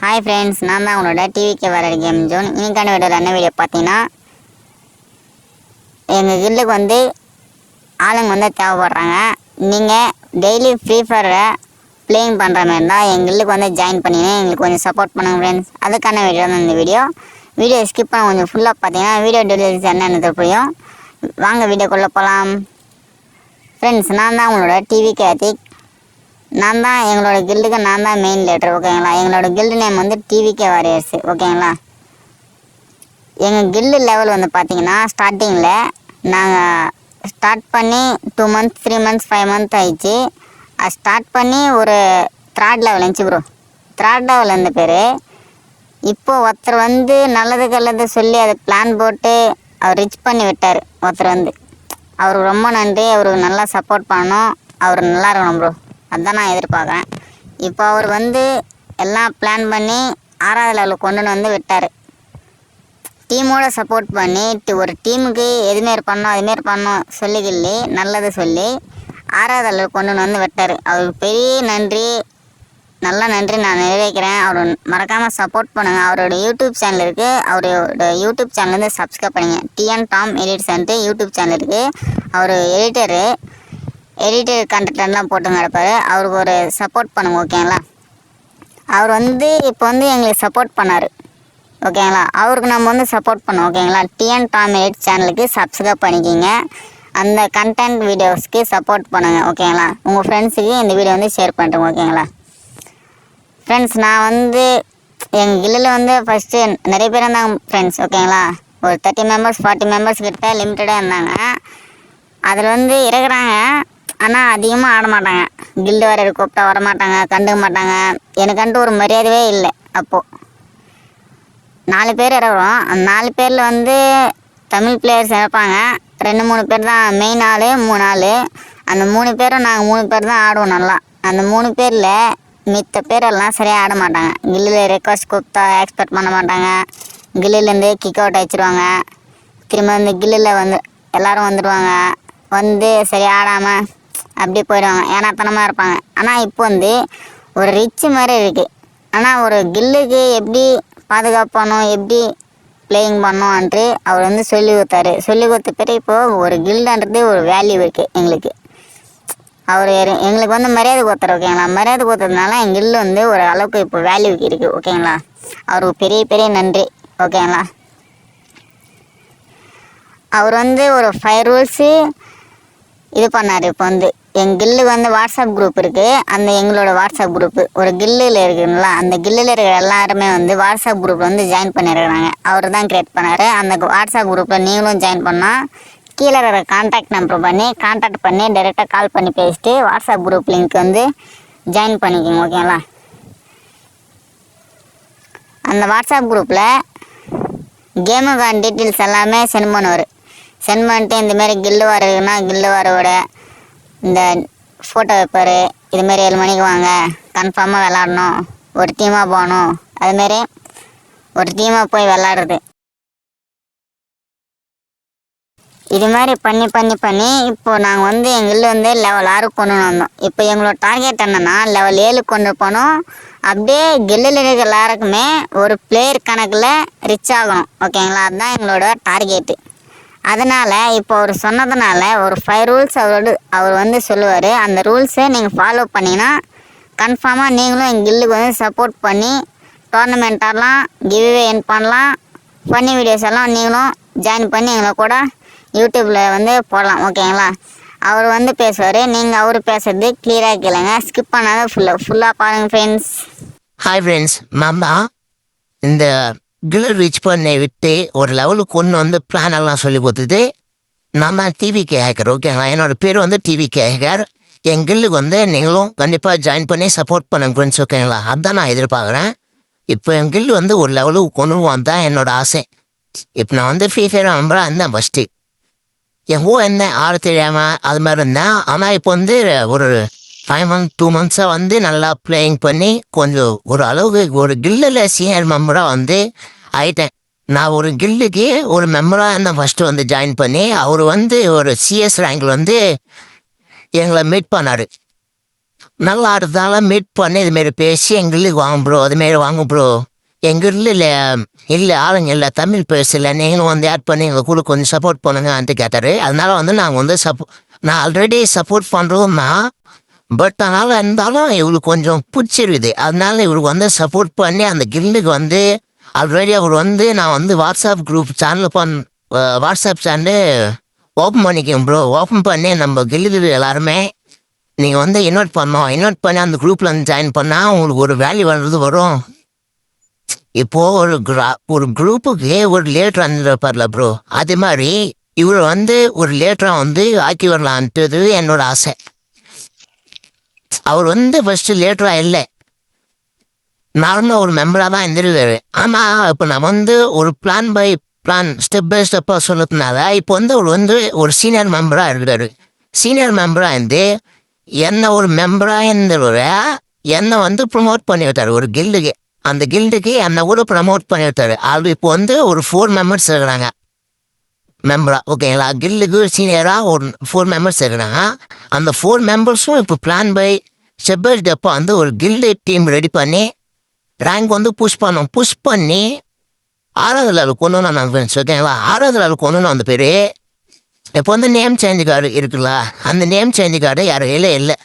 Hi friends, நான் தான் உங்களோட டிவிக்கு வர கேம் ஜோன். இன்னைக்கான வீடியோவில் என்ன வீடியோ பார்த்தீங்கன்னா, எங்கள் கில்லுக்கு வந்து ஆளுங்க வந்து தேவைப்படுறாங்க. நீங்கள் டெய்லி ஃப்ரீ ஃபயரை ப்ளேயிங் பண்ணுற மாதிரி இருந்தால் எங்கள் கில்லுக்கு வந்து ஜாயின் பண்ணிங்க, எங்களுக்கு கொஞ்சம் சப்போர்ட் பண்ணுங்கள் ஃப்ரெண்ட்ஸ். அதுக்கான வீடியோ தான் இந்த வீடியோ ஸ்கிப் பண்ண கொஞ்சம் ஃபுல்லாக பார்த்தீங்கன்னா வீடியோ டீட்டெயில்ஸ் என்னென்னு புரியும். வாங்க வீடியோக்குள்ளே போகலாம் ஃப்ரெண்ட்ஸ். நான் தான் உங்களோட டிவிக்கு ஆத்திக். நான் தான் எங்களோட கில்டுக்கு நான் தான் மெயின் லீடர், ஓகேங்களா. எங்களோட கில்டு நேம் வந்து டிவிகே வாரியர்ஸ், ஓகேங்களா. எங்கள் கில்டு லெவல் வந்து பார்த்தீங்கன்னா ஸ்டார்டிங்கில் நாங்கள் ஸ்டார்ட் பண்ணி 2 months 3 months 5 months ஆயிடுச்சு. அது ஸ்டார்ட் பண்ணி ஒரு 3rd லெவல் இருந்துச்சு ப்ரோ. 3rd லெவல் இருந்த பேர். இப்போது ஒருத்தர் வந்து நல்லது கல்லது சொல்லி அதை பிளான் போட்டு அவர் ரிச் பண்ணி விட்டார். ஒருத்தர் வந்து அவருக்கு ரொம்ப நன்றி. அவருக்கு நல்லா சப்போர்ட் பண்ணணும், அவர் நல்லா இருக்கணும் ப்ரோ. அதுதான் நான் எதிர்பார்க்குறேன். இப்போ அவர் வந்து எல்லாம் பிளான் பண்ணி 6வது லெவலுக்கு கொண்டு வந்து விட்டார். டீமோட சப்போர்ட் பண்ணி ஒரு டீமுக்கு எதுமாரி பண்ணோம் அதுமாரி பண்ணோம் சொல்லிக்கிள்ளி நல்லது சொல்லி 6வது லெவலுக்கு கொண்டு வந்து விட்டார். அவருக்கு பெரிய நன்றி, நல்லா நன்றி நான் நிறைவேற்கிறேன். அவர் மறக்காமல் சப்போர்ட் பண்ணுங்கள். அவரோட யூடியூப் சேனல் இருக்குது. அவரோட யூடியூப் சேனல் வந்து சப்ஸ்கிரைப் பண்ணுங்கள். டிஎன் டாம் எடிட்ஸ்ன்ட்டு யூடியூப் சேனல் இருக்குது. அவர் எடிட்டர் கண்டென்ட்லாம் போட்டுங்க கிடப்பாரு. அவருக்கு ஒரு சப்போர்ட் பண்ணுங்க, ஓகேங்களா. அவர் வந்து இப்போ வந்து எங்களுக்கு சப்போர்ட் பண்ணார், ஓகேங்களா. அவருக்கு நம்ம வந்து சப்போர்ட் பண்ணோம், ஓகேங்களா. டிஎன் டாம் எடிட் சேனலுக்கு சப்ஸ்கிரைப் பண்ணிக்கிங்க. அந்த கண்டென்ட் வீடியோஸ்க்கு சப்போர்ட் பண்ணுங்கள், ஓகேங்களா. உங்கள் ஃப்ரெண்ட்ஸுக்கு இந்த வீடியோ வந்து ஷேர் பண்ணுறேங்க, ஓகேங்களா. ஃப்ரெண்ட்ஸ், நான் வந்து எங்கள் கில்லில் வந்து ஃபஸ்ட்டு நிறைய பேர் இருந்தாங்க ஃப்ரெண்ட்ஸ், ஓகேங்களா. ஒரு 30 members 40 members கிட்ட லிமிட்டடாக இருந்தாங்க. அதில் வந்து இருக்கிறாங்க, ஆனால் அதிகமாக ஆட மாட்டாங்க. கில்டு வர கூப்பிட்டா வரமாட்டாங்க, கண்டுக்க மாட்டாங்க. எனக்குன்ட்டு ஒரு மரியாதையே இல்லை. அப்போது 4 பேர் இருக்கிறோம். அந்த 4 பேரில் வந்து தமிழ் பிளேயர்ஸ் இருப்பாங்க. 2-3 பேர் தான் மெயின் ஆள், 3 ஆள். அந்த 3 பேரும் நாங்கள் 3 பேர் தான் ஆடுவோம் நல்லா. அந்த 3 பேரில் மித்த பேரெல்லாம் சரியாக ஆட மாட்டாங்க. கில்லில் ரெக்வஸ்ட் கூப்பிட்டா எக்ஸ்பெக்ட் பண்ண மாட்டாங்க. கில்லிலேருந்து கிக் அவுட் அடிச்சிடுவாங்க. திரும்ப வந்து கில்லில் வந்து எல்லோரும் வந்துடுவாங்க. வந்து சரி ஆடாமல் அப்படியே போயிடுவாங்க, ஏனாத்தனமாக இருப்பாங்க. ஆனால் இப்போ வந்து ஒரு ரிச்சு மாதிரி இருக்குது. ஆனால் ஒரு கில்லுக்கு எப்படி பாதுகாப்பானோம், எப்படி ப்ளேயிங் பண்ணோன்ட்டு அவர் வந்து சொல்லி கொடுத்த பிறகு இப்போது ஒரு கில்டுன்றது ஒரு வேல்யூ இருக்குது எங்களுக்கு. அவர் எங்களுக்கு வந்து மரியாதை கொடுத்தாரு, ஓகேங்களா. மரியாதை கொடுத்ததுனால எங்கள் கில்லு வந்து ஒரு அளவுக்கு இப்போ வேல்யூக்கு இருக்குது, ஓகேங்களா. அவருக்கு பெரிய பெரிய நன்றி, ஓகேங்களா. அவர் வந்து ஒரு 5 ரூல்ஸு இது பண்ணார். இப்போ வந்து எங்கள் கில்லுக்கு வந்து வாட்ஸ்அப் குரூப் இருக்குது. அந்த எங்களோட வாட்ஸ்அப் குரூப்பு ஒரு கில்லில் இருக்குங்களா, அந்த கில்லில் இருக்கிற எல்லாருமே வந்து வாட்ஸ்அப் குரூப்பில் வந்து ஜாயின் பண்ணியிருக்கிறாங்க. அவர் தான் க்ரியேட் பண்ணார். அந்த வாட்ஸ்அப் குரூப்பில் நீங்களும் ஜாயின் பண்ணால் கீழே இருக்கிற கான்டாக்ட் நம்பர் கான்டாக்ட் பண்ணி டைரெக்டாக கால் பண்ணி பேசிட்டு வாட்ஸ்அப் குரூப் லிங்க் வந்து ஜாயின் பண்ணிக்கோங்க, ஓகேங்களா. அந்த வாட்ஸ்அப் குரூப்பில் கேமுக்கான டீட்டெயில்ஸ் எல்லாமே சென்ட் பண்ணுவார். சென்ட் பண்ணிட்டு இந்தமாரி கில்லு வரதுன்னா கில்லு வரவோட இந்த ஃபோட்டோ வைப்பார். இதுமாரி 7 மணிக்கு வாங்க, கன்ஃபார்மாக விளாடணும், ஒரு டீமாக போகணும். அதுமாரி ஒரு டீமாக போய் விளாடுறது. இது மாதிரி பண்ணி இப்போது நாங்கள் வந்து எங்கள் கில்லு வந்து லெவல் 6 கொண்டு வந்தோம். இப்போ எங்களோட டார்கெட் என்னென்னா லெவல் 7 கொண்டு போனோம். அப்படியே கில்லில் இருக்கிற எல்லாருக்குமே ஒரு பிளேயர் கணக்கில் ரிச் ஆகணும், ஓகேங்களா. அதுதான் எங்களோட டார்கெட்டு. அதனால் இப்போ அவர் சொன்னதுனால ஒரு 5 ரூல்ஸ் அவர் வந்து சொல்லுவார். அந்த ரூல்ஸை நீங்கள் ஃபாலோ பண்ணிங்கன்னா கன்ஃபார்மாக நீங்களும் எங்கள் கில்லுக்கு வந்து சப்போர்ட் பண்ணி டோர்னமெண்ட்டெல்லாம் கிவ்வே என் பண்ணலாம். ஃபன்னி வீடியோஸ் எல்லாம் நீங்களும் ஜாயின் பண்ணி எங்களை கூட யூடியூப்பில் வந்து போடலாம், ஓகேங்களா. அவர் வந்து பேசுவார். நீங்கள் அவர் பேசுறது கிளியராக கேளுங்க, ஸ்கிப் பண்ணாத ஃபுல்லாக பாருங்கள் ஃப்ரெண்ட்ஸ். ஹாய் ஃப்ரெண்ட்ஸ், மாமா இந்த கில் ரீச் பண்ணை விட்டு ஒரு லெவலுக்கு கொண்டு வந்து பிளான் எல்லாம் சொல்லி கொடுத்தது நம்ம டிவிகே ஹேக்கர், ஓகேங்களா. என்னோடய பேர் வந்து டிவிகே ஹேக்கர். என் கில்லுக்கு வந்து நீங்களும் கண்டிப்பாக ஜாயின் பண்ணி சப்போர்ட் பண்ணுங்க ஃப்ரெண்ட்ஸ், ஓகேங்களா. அதுதான் நான் எதிர்பார்க்குறேன். இப்போ என் கில் வந்து ஒரு லெவலுக்கு கொண்டு வந்தான் என்னோடய ஆசை. இப்போ நான் வந்து ஃப்ரீ ஃபயர் நம்புறேன். அந்த ஃபஸ்ட்டு என் என்ன ஆட தெரியாமல் அது மாதிரி இருந்தேன். ஆனால் இப்போ வந்து ஒரு 5 months 2 months வந்து நல்லா ப்ளேயிங் பண்ணி கொஞ்சம் ஒரு அளவுக்கு ஒரு கில்லில் சீனியர் மெம்பராக வந்து ஆயிட்டேன். நான் ஒரு கில்லுக்கு ஒரு மெம்பராக இருந்தேன் ஃபஸ்ட்டு வந்து ஜாயின் பண்ணி. அவர் வந்து ஒரு சிஎஸ் ரேங்கில் வந்து எங்களை மீட் பண்ணார். நல்லா அடுத்தால மீட் பண்ணி இதுமாரி பேசி எங்களுக்கு வாங்க ப்ரோ அதுமாரி வாங்க ப்ரோ எங்கள் இல்லை ஆளுங்க இல்லை தமிழ் பேசல நீங்களும் வந்து ஆட் பண்ணி எங்கள் கூட கொஞ்சம் சப்போர்ட் பண்ணுங்கன்ட்டு கேட்டார். அதனால வந்து நாங்கள் வந்து நான் ஆல்ரெடி சப்போர்ட் பண்ணுறோம் தான். பட் அதனால் இருந்தாலும் இவருக்கு கொஞ்சம் பிடிச்சிருக்குது. அதனால இவருக்கு வந்து சப்போர்ட் பண்ணி அந்த கில்டுக்கு வந்து ஆல்ரெடி அவர் வந்து நான் வந்து WhatsApp group WhatsApp channel open பண்ணிக்கோங்க ப்ரோ. ஓப்பன் பண்ணி நம்ம கில்டு எல்லாருமே நீங்கள் வந்து இன்வைட் பண்ணி அந்த குரூப்பில் வந்து ஜாயின் பண்ணால் உங்களுக்கு ஒரு வேல்யூ வர்றது வரும். இப்போது ஒரு குரூப்புக்கு ஒரு லேட்டர் வந்துருப்பார்ல ப்ரோ, அது மாதிரி இவர் வந்து ஒரு லேட்டராக வந்து ஆக்கி வரலான்றது என்னோட ஆசை. அவர் வந்து ஃபஸ்ட்டு லேட்டராக இல்லை, நார்மலாக ஒரு மெம்பராக தான் இருந்திருக்காரு. ஆனால் இப்போ நான் வந்து ஒரு பிளான் ஸ்டெப் பை ஸ்டெப்பாக சொல்லுறதுனால இப்போ வந்து அவர் வந்து ஒரு சீனியர் மெம்பராக இருக்கிறாரு. சீனியர் மெம்பராக இருந்து என்ன ஒரு மெம்பராக இருந்தவர என்னை வந்து ப்ரொமோட் பண்ணி விட்டார் ஒரு கில்டுக்கு. அந்த கில்டுக்கு என்னை கூட ப்ரமோட் பண்ணி விட்டாரு. அது இப்போ வந்து ஒரு 4 மெம்பர்ஸ் இருக்கிறாங்க மெம்பரா. ஓகேங்களா, கில்டுக்கு சீனியராக ஒரு 4 மெம்பர்ஸ் இருக்கிறாங்க. அந்த 4 மெம்பர்ஸும் இப்போ பிளான் பை ஸ்டெப் பை ஸ்டெப்பாக வந்து ஒரு கில்டு டீம் ரெடி பண்ணி ரேங்க் வந்து புஷ் பண்ணி 6வது லெவலுக்கு கொண்டு வந்தோம் நாங்கள் ஃப்ரெண்ட்ஸ். ஓகேங்களா, 6வது லெவலுக்கு கொண்டு வந்த பேர் இப்போ வந்து நேம் சேஞ்ச் கார்டு இருக்குல்ல, அந்த நேம் சேஞ்ச் கார்டு யாரும் இல்லை.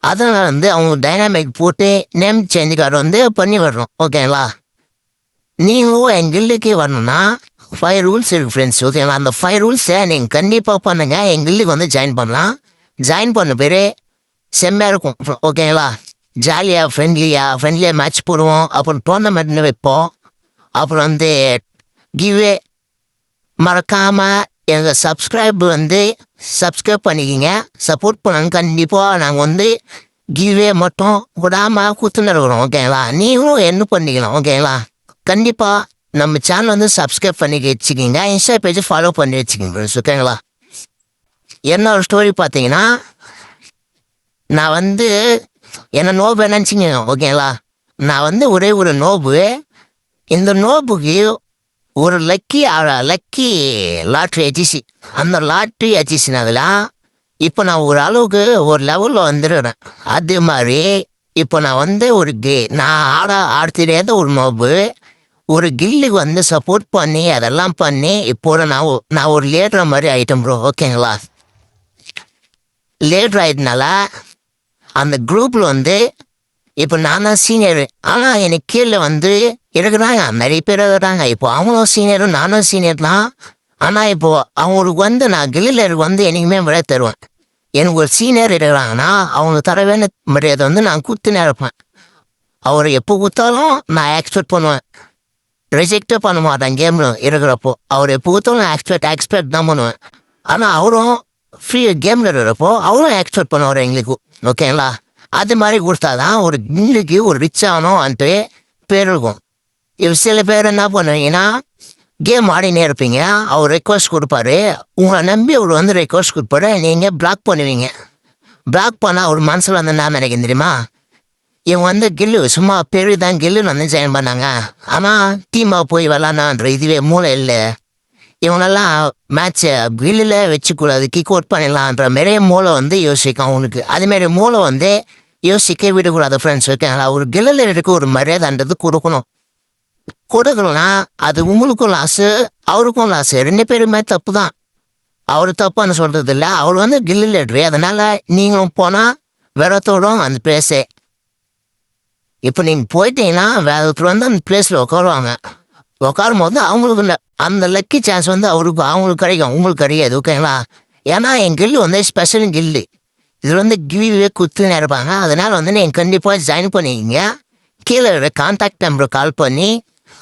அதனால வந்து அவங்க டைனாமிக் போட்டு நேம் சேஞ்ச் கார்டு வந்து பண்ணி வர்றோம். ஓகேங்களா, நீங்களும் என் கில்டுக்கே வரணும்னா 5 ரூல்ஸ் இருக்குது ஃப்ரெண்ட்ஸ். ஓகேங்களா, அந்த 5 ரூல்ஸை நீங்கள் கண்டிப்பாக பண்ணுங்க. என் கில்டுக்கு வந்து ஜாயின் பண்ணலாம். ஜாயின் பண்ண பேர் செம்மையாக இருக்கும். ஓகேங்களா, ஜாலியாக ஃப்ரெண்ட்லியாக மேட்ச் போடுவோம். அப்புறம் டோர்னமெண்ட்னு வைப்போம். அப்புறம் வந்து கிவ்வே மறக்காமல் எங்கள் சப்ஸ்கிரைப் பண்ணிக்கிங்க, சப்போர்ட் பண்ணுங்க. கண்டிப்பாக நாங்கள் வந்து கிவ்வே மட்டும் விடாமல் குத்துன்னு இருக்கிறோம். ஓகேங்களா, நீங்களும் என்ன பண்ணிக்கலாம். ஓகேங்களா, கண்டிப்பாக நம்ம சேனல் வந்து சப்ஸ்கிரைப் பண்ணி வச்சுக்கிங்க, இன்ஸ்டா பேஜை ஃபாலோ பண்ணி வச்சுக்கிங்க ஃப்ரெண்ட்ஸ். ஓகேங்களா, என்ன ஒரு ஸ்டோரி பார்த்தீங்கன்னா, நான் வந்து என்ன நோபு நினச்சிங்க. ஓகேங்களா, நான் வந்து ஒரே ஒரு நோபு. இந்த நோபுக்கு ஒரு லக்கி லாட்ரி அடிச்சு, அந்த லாட்ரி அடிச்சுனதுல இப்போ நான் ஒரு அளவுக்கு ஒரு லெவலில் வந்துடுறேன். அது மாதிரி இப்போ நான் வந்து நான் ஆட தெரியாத ஒரு நோபு ஒரு கில்லுக்கு வந்து சப்போர்ட் பண்ணி அதெல்லாம் பண்ணி இப்போ நான் ஒரு லேட்டர் மாதிரி ஆயிட்டேன் ப்ரோ. ஓகேங்களா, லேட்டர் ஆயிட்டனால அந்த குரூப்பில் வந்து இப்போ நான் தான் சீனியரு. ஆனால் எனக்கு கீழே வந்து இருக்கிறாங்க நிறைய பேர் இருக்கிறாங்க. இப்போ அவங்களும் சீனியரும் நானும் சீனியர் தான். ஆனால் இப்போது அவங்களுக்கு வந்து நான் கில்லில் வந்து என்றைக்குமே மரியாதை தருவேன். எனக்கு ஒரு சீனியர் இருக்கிறாங்கன்னா அவங்களுக்கு தர வேண்டிய மரியாதை வந்து நான் குத்துனே இருப்பேன். அவர் எப்போ கொடுத்தாலும் நான் எக்ஸ்பெக்ட் பண்ணுவேன், ரிஜெக்டே பண்ண மாட்டேன். கேமில் இருக்கிறப்போ அவர் எப்போ கொடுத்தாலும் நான் எக்ஸ்பெக்ட் தான் பண்ணுவேன். ஆனால் அவரும் ஃப்ரீ கேமில் இருக்கிறப்போ அவரும் எக்ஸ்பெக்ட் பண்ணுவார் எங்களுக்கு. ஓகேங்களா, அது மாதிரி கொடுத்தாதான் ஒரு கில்லுக்கு ஒரு ரிச் ஆகணும்ன்ட்டு பேர் இருக்கும். இப்போ சில பேர் என்ன பண்ணுவீங்கன்னா கேம் ஆடினே இருப்பீங்க, அவர் ரெக்வஸ்ட் கொடுப்பாரு, உங்களை நம்பி அவர் வந்து ரெக்வஸ்ட் கொடுப்பாரு, நீங்கள் பிளாக் பண்ணுவீங்க. பிளாக் பண்ணால் ஒரு மனசில் வந்து என்ன நினைக்கிறேன் தெரியுமா, இவங்க வந்து கில்லு சும்மா பேர் தான் கில்லுன்னு வந்து ஜாயின் பண்ணாங்க, ஆனால் டீமாக போய் விளாட்னான்ற இதுவே மூளை இல்லை, இவனெல்லாம் மேட்ச்சை கில்லில் வச்சுக்கூடாது, கிக் அவுட் பண்ணிடலான்ற மாரி மூளை வந்து யோசிக்கும் அவனுக்கு. அதுமாரி மூளை வந்து யோசிக்க விடக்கூடாது ஃப்ரெண்ட்ஸ். ஓகேங்களா, ஒரு கில்லில் இருக்க ஒரு மரியாதைன்றது கொடுக்கணும்னா அது உங்களுக்கும் லாஸு அவருக்கும் லாஸு, 2 பேருமே தப்பு தான். அவர் தப்புன்னு சொல்கிறது இல்லை, அவர் வந்து கில்லு லீடரு. அதனால் நீங்களும் போனால் விரத்தோடும் அந்த பிளேஸே. இப்போ நீங்கள் போயிட்டீங்கன்னா வேற ஒருத்தர் வந்து அந்த பிளேஸில் உட்காருவாங்க. உட்காரும் போது அவங்களுக்கு அந்த லக்கி சான்ஸ் வந்து அவங்களுக்கு கிடைக்கும், உங்களுக்கு கிடையாது. ஓகேங்களா, ஏன்னா என் கில்லு வந்து ஸ்பெஷல் கில்லு, இது வந்து கிவ்வே குத்துன்னு இருப்பாங்க. அதனால் வந்து நீங்கள் கண்டிப்பாக ஜாயின் பண்ணிக்கிங்க. கீழே கான்டாக்ட் நம்பரை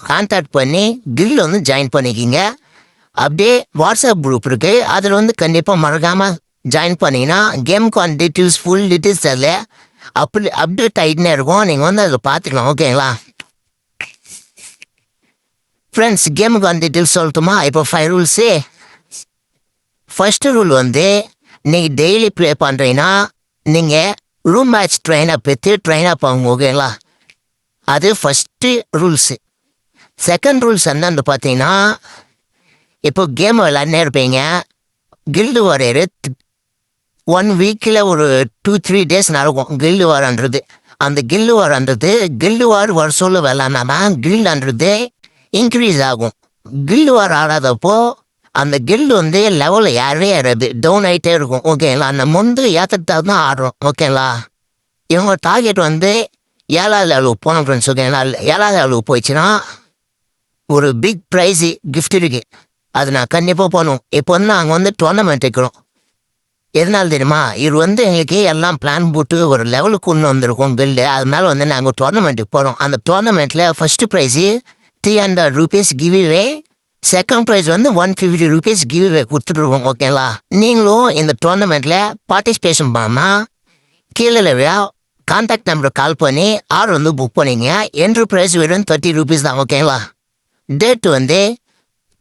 கான்டாக்ட் பண்ணி கில் வந்து ஜாயின் பண்ணிக்கிங்க. அப்படியே வாட்ஸ்அப் குரூப் இருக்குது, அதில் வந்து கண்டிப்பாக மறக்காமல் ஜாயின் பண்ணிங்கன்னா கேமுக்கான டீட்டெயில்ஸ் ஃபுல் டீட்டெயில்ஸ் அதில் அப்டேட் ஆகிட்டுனே இருக்கும், நீங்கள் வந்து அதில் பார்த்துக்கலாம். ஓகேங்களா ஃப்ரெண்ட்ஸ், கேமுக்கான டீட்டெயில்ஸ் சொல்லட்டுமா? இப்போ 5 ரூல்ஸு. ஃபஸ்ட்டு ரூல் வந்து நீங்கள் டெய்லி ப்ளே பண்ணுறீங்கன்னா நீங்கள் ரூம் மேட்ச் ட்ரெயினப் ஆகுங்க. ஓகேங்களா, அது ஃபஸ்ட்டு ரூல்ஸு. செகண்ட் ரூல்ஸ் என்னன்னு பார்த்தீங்கன்னா, இப்போ கேம் விளையாடுனே இருப்பீங்க, கில்டு வாரியர் 1 வீக்கில் ஒரு 2-3 டேஸ் நடக்கும் கில்டு வார்ன்றது. அந்த கில்டு வார் வருஷம்ல விளாட்னா கில்டுன்றது இன்க்ரீஸ் ஆகும். கில்டு வார் ஆடாதப்போ அந்த கில்டு வந்து லெவலில் ஏறாது, டவுன் ஆகிட்டே இருக்கும். ஓகேங்களா, அந்த முந்து ஏற்றத்தாக தான் ஆடுறோம். ஓகேங்களா, இவங்க டார்கெட் வந்து 7வது லெவலுக்கு போனோம் ஃப்ரெண்ட்ஸ். ஓகேங்களா, 7வது லெவலுக்கு போயிடுச்சுன்னா ஒரு பிக் ப்ரைஸு கிஃப்ட் இருக்குது. அது நான் கண்டிப்பாக போகணும். இப்போ வந்து நாங்கள் வந்து டோர்னமெண்ட் வைக்கிறோம். எதனால தெரியுமா, இது வந்து எங்களுக்கு எல்லாம் பிளான் போட்டு ஒரு லெவலுக்கு கொண்டு வந்திருக்கோம் பில்டு. அதனால வந்து நாங்கள் டோர்னமெண்ட்டுக்கு போகிறோம். அந்த டோர்னமெண்ட்டில் first prize 300 rupees give, second prize வந்து 150 rupees கிவ்வே கொடுத்துட்ருக்கோம். ஓகேங்களா, நீங்களும் இந்த டோர்னமெண்ட்டில் பார்ட்டிசிபேஷன் பண்ணால் கீழே கான்டாக்ட் நம்பரை கால் பண்ணி ஆர்டர் வந்து புக் பண்ணிங்க. என்ட்ரி ப்ரைஸ் வெறும் 30 rupees தான். ஓகேங்களா, டேட் வந்து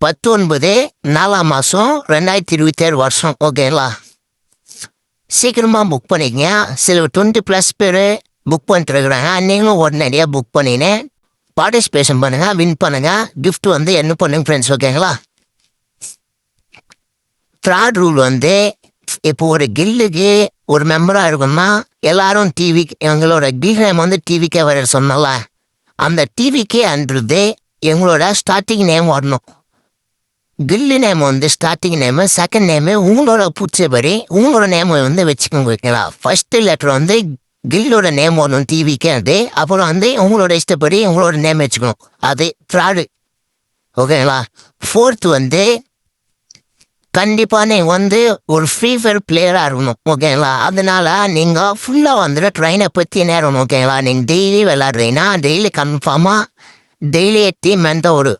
19/4/2027 வருஷம். ஓகேங்களா, சீக்கிரமாக புக் பண்ணிக்கங்க. சில 20+ பேர் புக் பண்ணிட்டு இருக்கிறாங்க. நீங்களும் உடனடியாக புக் பண்ணின்னு பார்ட்டிசிபேஷன் பண்ணுங்கள், வின் பண்ணுங்கள். கிஃப்ட் வந்து என்ன பண்ணுங்க ஃப்ரெண்ட்ஸ். ஓகேங்களா, த்ராட் ரூல் வந்து இப்போ ஒரு கில்லுக்கு ஒரு மெம்பராக இருக்குன்னா எல்லாரும் எங்களோட கில் நேம் வந்து டிவிக்கே வர சொன்னல, அந்த டிவிக்கேன்றது எங்களோட ஸ்டார்டிங் நேம் வரணும். கில்லு நேம் வந்து ஸ்டார்டிங் நேமு, செகண்ட் நேமு உங்களோட பிடிச்சபடி உங்களோட நேம் வந்து வச்சுக்கோங்க. ஓகேங்களா, ஃபர்ஸ்ட் லெட்டர் வந்து கில்லோட நேம் வரணும் டிவிக்கே. அது அப்புறம் வந்து உங்களோட இஷ்டப்படி உங்களோட நேம் வச்சுக்கணும். அது த்ராடு. ஓகேங்களா, ஃபோர்த்து வந்து கண்டிப்பாக நீங்கள் வந்து ஒரு ஃப்ரீ ஃபயர் பிளேயராக இருக்கணும். ஓகேங்களா, அதனால நீங்கள் ஃபுல்லாக வந்துட்டு ட்ரெயினை பற்றி நேரம். ஓகேங்களா, நீங்கள் டெய்லி விளாட்றீங்கன்னா டெய்லி கன்ஃபார்மாக டெய்லி டீம் தான் ஒரு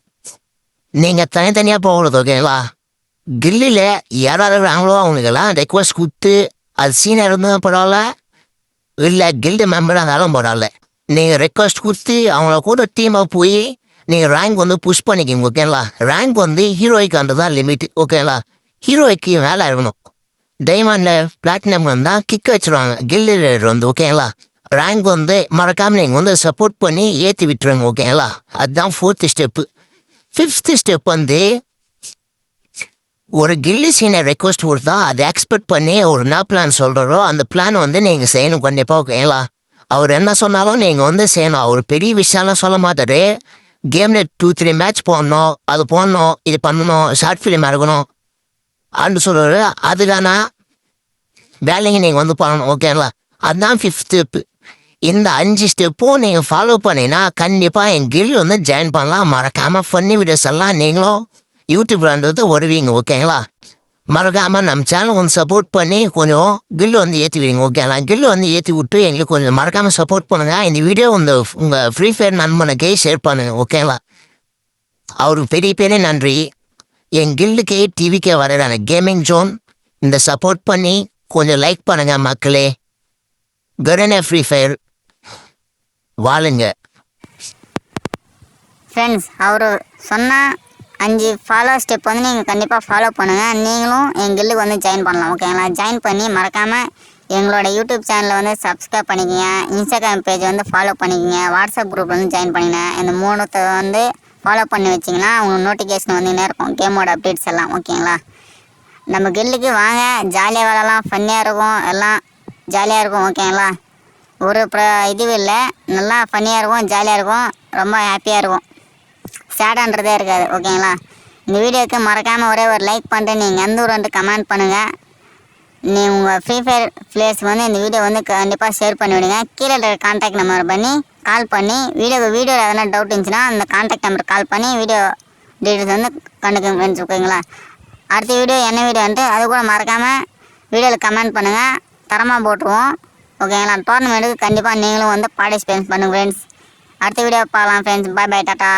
நீங்கள் தனித்தனியாக போகிறது. ஓகேங்களா, கில்லில் யாராவது வாங்களோ அவங்களுக்கெல்லாம் ரெக்வஸ்ட் கொடுத்து அது சீனியர் இருந்தாலும் பரவாயில்ல, இல்லை கில்டு மெம்பராக இருந்தாலும் பரவாயில்ல, நீங்கள் ரெக்வஸ்ட் கொடுத்து அவங்கள கூட டீமாக போய் நீங்கள் ரேங்க் வந்து புஷ் பண்ணிக்கிங்க. ஓகேங்களா, ரேங்க் வந்து ஹீரோய்க்கு தான் லிமிட். ஓகேங்களா, ஹீரோய்க்கு மேலே இருக்கணும். டைமண்டில் பிளாட்டினம் வந்தால் கிக் வச்சுருவாங்க கில்லு வந்து. ஓகேங்களா, ரேங்க் வந்து மறக்காமல் நீங்கள் வந்து சப்போர்ட் பண்ணி ஏற்றி விட்டுருங்க. ஓகேங்களா, அதுதான் 4th ஸ்டெப்பு. 5th ஸ்டெப் வந்து ஒரு கில்லி சீனியர் ரெக்வஸ்ட் கொடுத்தா அதை எக்ஸ்பெக்ட் பண்ணி ஒரு என்ன பிளான் சொல்கிறாரோ அந்த பிளான் வந்து நீங்கள் செய்யணும் கண்டிப்பாக. ஓகேங்களா, அவர் என்ன சொன்னாலும் நீங்கள் வந்து செய்யணும். அவர் பெரிய விஷயம்லாம் சொல்ல மாட்டார். கேமில் 2-3 மேட்ச் போடணும், அது போடணும், இது பண்ணணும், ஷார்ட் ஃபிலிம் இருக்கணும் அப்படின்னு சொல்கிறாரு. அதுதானா வேலைங்க நீங்கள் வந்து பண்ணணும். ஓகேங்களா, அதுதான் 5th ஸ்டெப்பு. இந்த 5 ஸ்டெப்பும் நீங்கள் ஃபாலோ பண்ணினா கண்டிப்பாக என் கில் வந்து ஜாயின் பண்ணலாம். மறக்காமல் ஃபன்னி வீடியோஸ் எல்லாம் நீங்களும் யூடியூப்ன்றது வருவீங்க. ஓகேங்களா, மறக்காமல் நம்ம சேனல் வந்து சப்போர்ட் பண்ணி கொஞ்சம் கில்லு வந்து ஏற்றி விடுங்க. ஓகேங்களா, கில்லு வந்து ஏற்றி விட்டு எங்களுக்கு கொஞ்சம் மறக்காமல் சப்போர்ட் பண்ணுங்கள். இந்த வீடியோ வந்து உங்கள் ஃப்ரீ ஃபயர் நண்பனுக்கே ஷேர் பண்ணுங்கள். ஓகேங்களா, அவருக்கு பெரிய நன்றி. என் கில்லுக்கே டிவிக்கே வர்றான கேமிங் ஜோன் இந்த சப்போர்ட் பண்ணி கொஞ்சம் லைக் பண்ணுங்கள் மக்களே. கரனே ஃப்ரீ ஃபயர் வாழுங்க ஃப்ரெண்ட்ஸ். அவர் சொன்ன 5 ஃபாலோ ஸ்டெப் வந்து நீங்கள் கண்டிப்பாக ஃபாலோ பண்ணுங்கள். நீங்களும் என் கில்லுக்கு வந்து ஜாயின் பண்ணலாம். ஓகேங்களா, ஜாயின் பண்ணி மறக்காமல் எங்களோட யூடியூப் சேனலை வந்து சப்ஸ்கிரைப் பண்ணிக்கங்க, இன்ஸ்டாகிராம் பேஜ் வந்து ஃபாலோ பண்ணிக்கங்க, வாட்ஸ்அப் குரூப் வந்து ஜாயின் பண்ணிங்க. இந்த 3 வந்து ஃபாலோ பண்ணி வச்சிங்கன்னா உங்களுக்கு நோட்டிஃபிகேஷன் வந்துன்னே இருக்கும் கேமோட அப்டேட்ஸ் எல்லாம். ஓகேங்களா, நம்ம கில்லுக்கு வாங்க, ஜாலியாக விளாட்லாம், ஃபன்னியாக இருக்கும், எல்லாம் ஜாலியாக இருக்கும். ஓகேங்களா, ஒரு இதுவும் இல்லை, நல்லா ஃபன்னியாக இருக்கும், ஜாலியாக இருக்கும், ரொம்ப ஹாப்பியாக இருக்கும், சேடான்றதே இருக்காது. ஓகேங்களா, இந்த வீடியோவுக்கு மறக்காமல் ஒரே ஒரு லைக் பண்ணிட்டு நீங்கள் எந்த ஊர் வந்து கமெண்ட் பண்ணுங்கள். உங்கள் ஃப்ரீ ஃபயர் பிளேயர்ஸ்க்கு வந்து இந்த வீடியோ வந்து கண்டிப்பாக ஷேர் பண்ணி விடுங்க. கீழே இருக்கிற கான்டாக்ட் நம்பர் பண்ணி கால் பண்ணி வீடியோவில் எதனா டவுட் இருந்துச்சுன்னா அந்த கான்டாக்ட் நம்பர் கால் பண்ணி வீடியோ டீட்டெயில்ஸ் வந்து கண்டுக்க ஃப்ரெண்ட்ஸ். ஓகேங்களா, அடுத்த வீடியோ என்ன வீடியோன்ட்டு அது கூட மறக்காமல் வீடியோவில் கமெண்ட் பண்ணுங்கள், தரமாக போட்டுருவோம். ஓகேங்களா, டோர்னமெண்ட்டுக்கு கண்டிப்பாக நீங்களும் வந்து பார்ட்டிசிபேட் பண்ணுங்கள் ஃப்ரெண்ட்ஸ். அடுத்த வீடியோ பார்க்கலாம் ஃப்ரெண்ட்ஸ். பாய் டாட்டா.